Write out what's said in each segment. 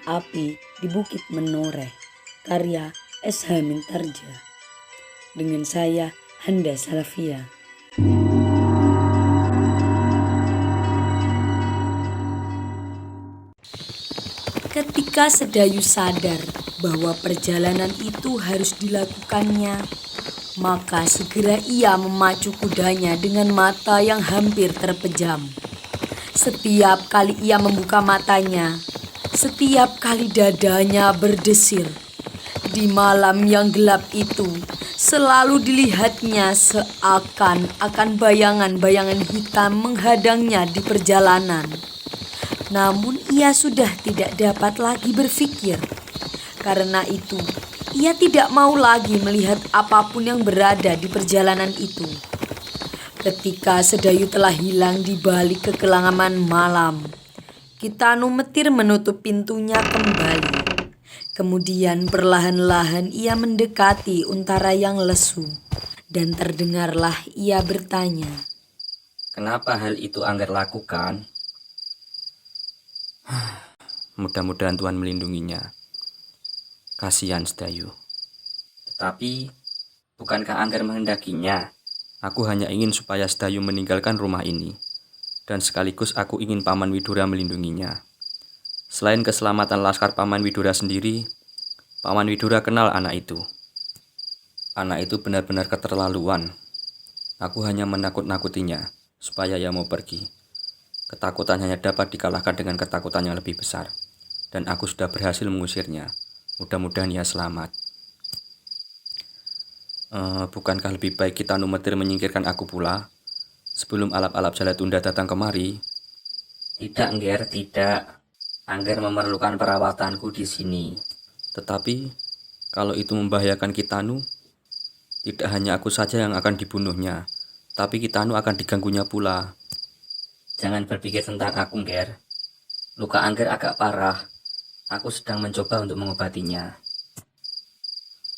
Api di Bukit Menoreh, karya S.H. Mintarja. Dengan saya, Handa Salafia. Ketika Sedayu sadar bahwa perjalanan itu harus dilakukannya, maka segera ia memacu kudanya dengan mata yang hampir terpejam. Setiap kali ia membuka matanya, setiap kali dadanya berdesir. Di malam yang gelap itu, selalu dilihatnya seakan-akan bayangan-bayangan hitam menghadangnya di perjalanan. Namun ia sudah tidak dapat lagi berpikir. Karena itu, ia tidak mau lagi melihat apapun yang berada di perjalanan itu. Ketika Sedayu telah hilang di balik kekelaman malam, Kitanu Metir menutup pintunya kembali. Kemudian perlahan-lahan ia mendekati Untara yang lesu, dan terdengarlah ia bertanya, "Kenapa hal itu Angger lakukan?" Mudah-mudahan Tuhan melindunginya. Kasihan Sedayu. Tetapi, bukankah Angger menghendakinya? Aku hanya ingin supaya Sedayu meninggalkan rumah ini. Dan sekaligus aku ingin Paman Widura melindunginya. Selain keselamatan laskar Paman Widura sendiri, Paman Widura kenal anak itu. Anak itu benar-benar keterlaluan. Aku hanya menakut-nakutinya supaya ia mau pergi. Ketakutan hanya dapat dikalahkan dengan ketakutan yang lebih besar. Dan aku sudah berhasil mengusirnya. Mudah-mudahan ia selamat. Bukankah lebih baik Kitanu Metir menyingkirkan aku pula sebelum alap-alap Jalatunda datang kemari? Tidak, Angger, tidak. Angger memerlukan perawatanku di sini. Tetapi, kalau itu membahayakan Kitanu, tidak hanya aku saja yang akan dibunuhnya, tapi Kitanu akan diganggunya pula. Jangan berpikir tentang aku, Angger. Luka Angger agak parah. Aku sedang mencoba untuk mengobatinya.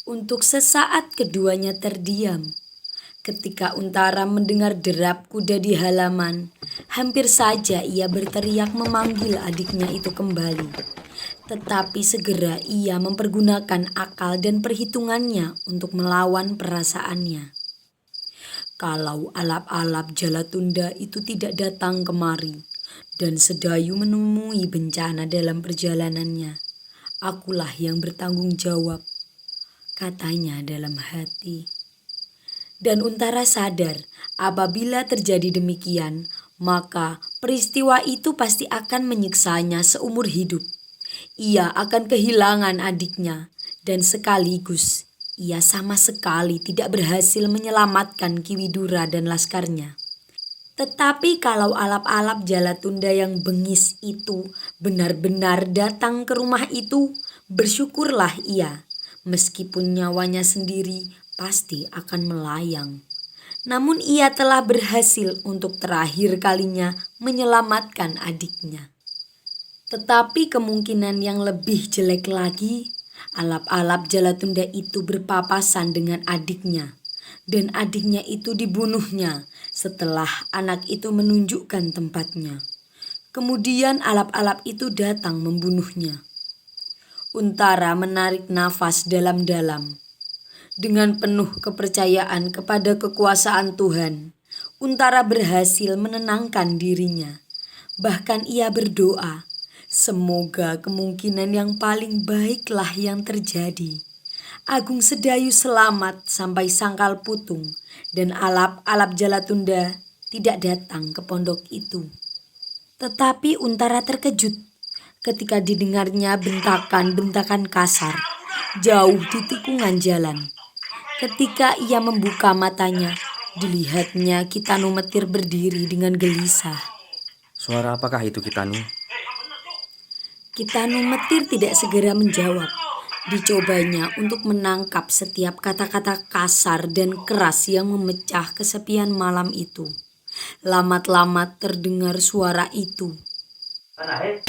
Untuk sesaat keduanya terdiam. Ketika Untara mendengar derap kuda di halaman, hampir saja ia berteriak memanggil adiknya itu kembali. Tetapi segera ia mempergunakan akal dan perhitungannya untuk melawan perasaannya. Kalau alap-alap Jalatunda itu tidak datang kemari, dan Sedayu menemui bencana dalam perjalanannya, akulah yang bertanggung jawab, katanya dalam hati. Dan Untara sadar apabila terjadi demikian, maka peristiwa itu pasti akan menyiksanya seumur hidup. Ia akan kehilangan adiknya, dan sekaligus ia sama sekali tidak berhasil menyelamatkan Ki Widura dan laskarnya. Tetapi kalau alap-alap Jalatunda yang bengis itu benar-benar datang ke rumah itu, bersyukurlah ia, meskipun nyawanya sendiri pasti akan melayang. Namun ia telah berhasil untuk terakhir kalinya menyelamatkan adiknya. Tetapi kemungkinan yang lebih jelek lagi, alap-alap Jalatunda itu berpapasan dengan adiknya. Dan adiknya itu dibunuhnya setelah anak itu menunjukkan tempatnya. Kemudian alap-alap itu datang membunuhnya. Untara menarik nafas dalam-dalam. Dengan penuh kepercayaan kepada kekuasaan Tuhan, Untara berhasil menenangkan dirinya. Bahkan ia berdoa, semoga kemungkinan yang paling baiklah yang terjadi. Agung Sedayu selamat sampai Sangkal Putung dan alap-alap Jalatunda tidak datang ke pondok itu. Tetapi Untara terkejut ketika didengarnya bentakan-bentakan kasar jauh di tikungan jalan. Ketika ia membuka matanya, dilihatnya Kitanu Metir berdiri dengan gelisah. Suara apakah itu Kitanu? Kitanu Metir tidak segera menjawab. Dicobanya untuk menangkap setiap kata-kata kasar dan keras yang memecah kesepian malam itu. Lamat-lamat terdengar suara itu. Nahid,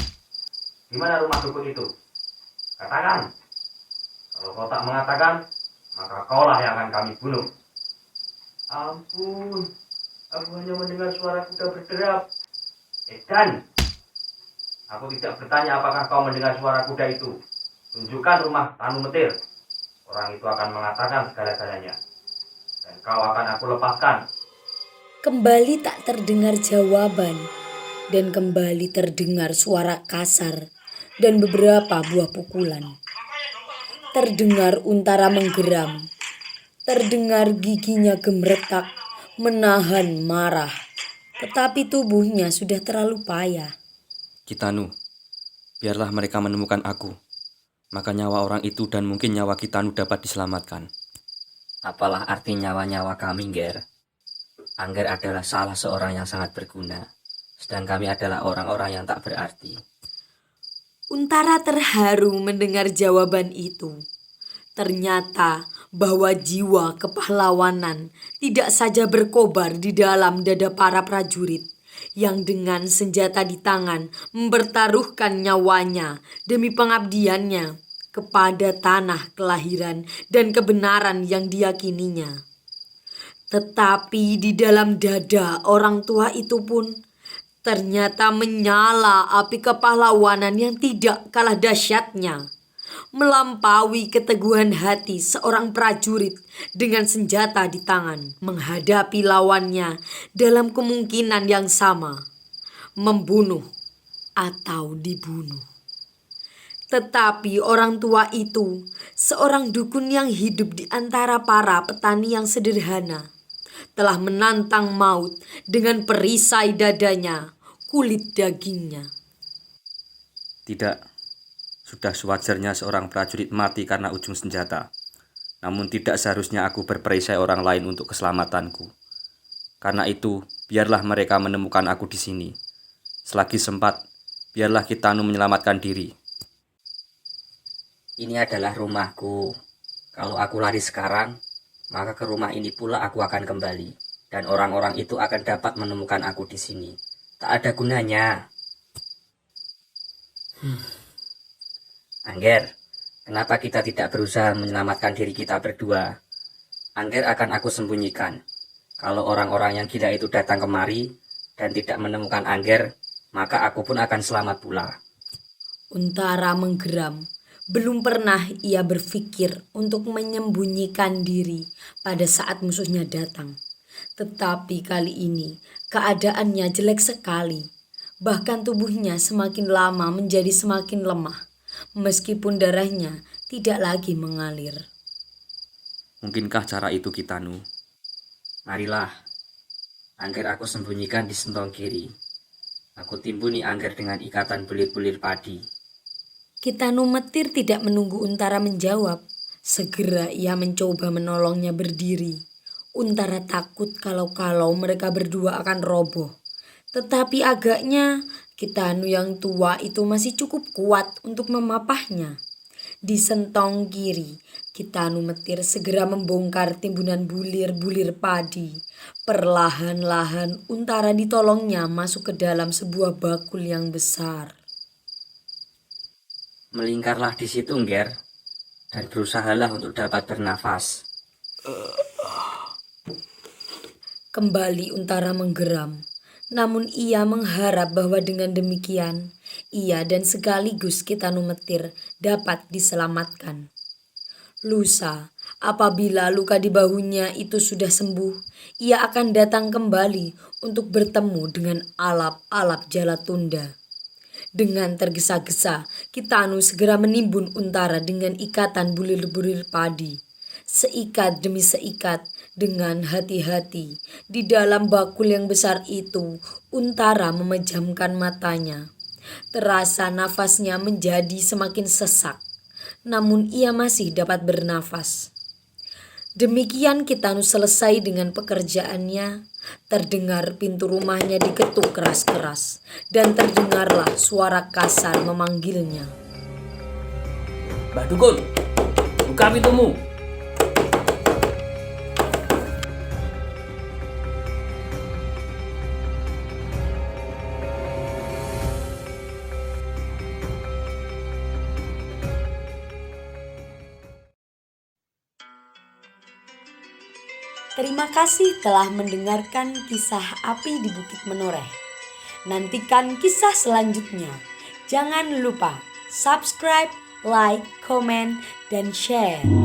di mana rumah dukun itu? Katakan. Kalau kau tak mengatakan, maka kaulah yang akan kami bunuh. Ampun, aku hanya mendengar suara kuda berderap. Dan Aku tidak bertanya apakah kau mendengar suara kuda itu. Tunjukkan rumah Tanu Metir. Orang itu akan mengatakan segala-galanya. Dan kau akan aku lepaskan. Kembali tak terdengar jawaban, dan kembali terdengar suara kasar dan beberapa buah pukulan. Terdengar Untara menggeram, terdengar giginya gemeretak, menahan marah. Tetapi tubuhnya sudah terlalu payah. Kitanu, biarlah mereka menemukan aku. Maka nyawa orang itu dan mungkin nyawa Kitanu dapat diselamatkan. Apalah arti nyawa-nyawa kami, Ger? Angger adalah salah seorang yang sangat berguna, sedang kami adalah orang-orang yang tak berarti. Untara terharu mendengar jawaban itu. Ternyata bahwa jiwa kepahlawanan tidak saja berkobar di dalam dada para prajurit yang dengan senjata di tangan mempertaruhkan nyawanya demi pengabdiannya kepada tanah kelahiran dan kebenaran yang diyakininya. Tetapi di dalam dada orang tua itu pun ternyata menyala api kepahlawanan yang tidak kalah dahsyatnya, melampaui keteguhan hati seorang prajurit dengan senjata di tangan menghadapi lawannya dalam kemungkinan yang sama, membunuh atau dibunuh. Tetapi orang tua itu seorang dukun yang hidup di antara para petani yang sederhana, telah menantang maut dengan perisai dadanya, kulit dagingnya. Tidak, sudah sewajarnya seorang prajurit mati karena ujung senjata. Namun tidak seharusnya aku berperisai orang lain untuk keselamatanku. Karena itu, biarlah mereka menemukan aku di sini. Selagi sempat, biarlah Kitanu menyelamatkan diri. Ini adalah rumahku. Kalau aku lari sekarang, maka ke rumah ini pula aku akan kembali. Dan orang-orang itu akan dapat menemukan aku di sini. Tak ada gunanya. Angger, kenapa kita tidak berusaha menyelamatkan diri kita berdua? Angger akan aku sembunyikan. Kalau orang-orang yang gila itu datang kemari dan tidak menemukan Angger, maka aku pun akan selamat pula. Untara menggeram. Belum pernah ia berpikir untuk menyembunyikan diri pada saat musuhnya datang. Tetapi kali ini keadaannya jelek sekali. Bahkan tubuhnya semakin lama menjadi semakin lemah, meskipun darahnya tidak lagi mengalir. Mungkinkah cara itu, Kitanu? Marilah, Angger aku sembunyikan di sentong kiri. Aku timbuni Angger dengan ikatan bulir-bulir padi. Kitanu Metir tidak menunggu Untara menjawab. Segera ia mencoba menolongnya berdiri. Untara takut kalau mereka berdua akan roboh. Tetapi agaknya Kitanu yang tua itu masih cukup kuat untuk memapahnya. Di sentong kiri, Kitanu Metir segera membongkar timbunan bulir-bulir padi. Perlahan-lahan Untara ditolongnya masuk ke dalam sebuah bakul yang besar. Melingkarlah di situ, Ngger, dan berusahalah untuk dapat bernafas. Kembali Untara menggeram, namun ia mengharap bahwa dengan demikian, ia dan sekaligus Kitanu Metir dapat diselamatkan. Lusa, apabila luka di bahunya itu sudah sembuh, ia akan datang kembali untuk bertemu dengan alap-alap Jalatunda. Dengan tergesa-gesa, Kitanu segera menimbun Untara dengan ikatan bulir-bulir padi. Seikat demi seikat, dengan hati-hati, di dalam bakul yang besar itu, Untara memejamkan matanya. Terasa nafasnya menjadi semakin sesak, namun ia masih dapat bernafas. Demikian Kitanu selesai dengan pekerjaannya. Terdengar pintu rumahnya diketuk keras-keras, dan terdengarlah suara kasar memanggilnya. Mbah Dukun, buka pintumu. Terima kasih telah mendengarkan kisah Api di Bukit Menoreh. Nantikan kisah selanjutnya. Jangan lupa subscribe, like, komen, dan share.